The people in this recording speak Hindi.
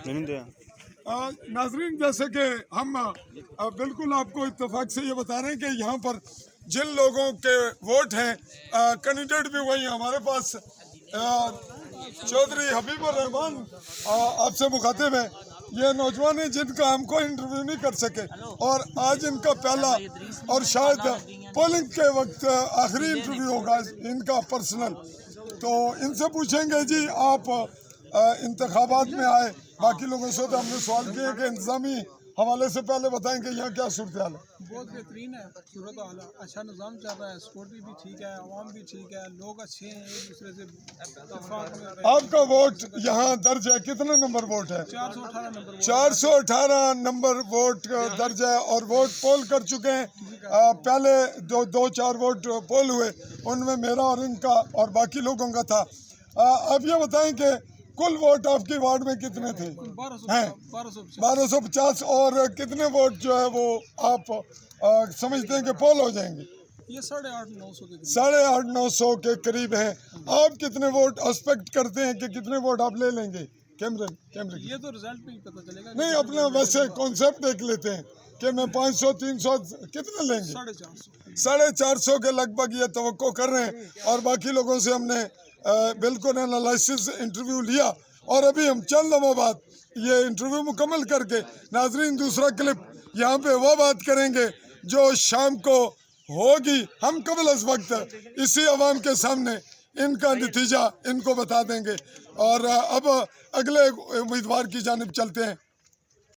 नाजरीन, जैसे कि हम बिल्कुल आपको इत्तेफाक से ये बता रहे हैं कि यहाँ पर जिन लोगों के वोट हैं, कैंडिडेट भी वही हमारे पास चौधरी हबीबुर रहमान आपसे मुखातिब है। ये नौजवान है जिनका हमको इंटरव्यू नहीं कर सके और आज इनका पहला और शायद पोलिंग के वक्त आखिरी इंटरव्यू होगा इनका पर्सनल। तो इनसे पूछेंगे जी, आप इंतखाबात में आए, बाकी लोगों से तो हमने सवाल किए कि इंतजामी हवाले से पहले बताएंगे यहाँ क्या सूरत हाल है। बहुत बेहतरीन है सूरत हाल, अच्छा निज़ाम चल रहा है, सिक्योरिटी भी ठीक है, आवाम भी ठीक है, लोग अच्छे हैं, एक दूसरे से आपका वोट यहाँ दर्ज है, कितने नंबर वोट है? 418 नंबर 418 नंबर वोट दर्ज है और वोट पोल कर चुके हैं। पहले दो चार वोट पोल हुए, उनमें मेरा और इनका और बाकी लोगों का था। अब ये बताएं कि कुल वोट आपके वार्ड में कितने थे? 1250 और कितने वोट जो है वो आप समझते हैं कि पोल हो जाएंगे? ये 850-900 के 850-900 के करीब हैं। आप कितने वोट एक्सपेक्ट करते हैं कि कितने वोट आप ले लेंगे? कैमरे ये तो रिजल्ट में ही पता चलेगा। नहीं, अपना वैसे कॉन्सेप्ट देख लेते हैं कि मैं 500-300 कितने लेंगे? 450 के लगभग ये तवक्को कर रहे हैं और बाकी लोगों से हमने बिल्कुल एनालिसिस इंटरव्यू लिया और अभी हम चंद लम्हों बाद ये इंटरव्यू मुकम्मल करके नाजरीन दूसरा क्लिप यहाँ पे वो बात करेंगे जो शाम को होगी। हम कबल अस वक्त इसी अवाम के सामने इनका नतीजा इनको बता देंगे और अब अगले उम्मीदवार की जानिब चलते हैं।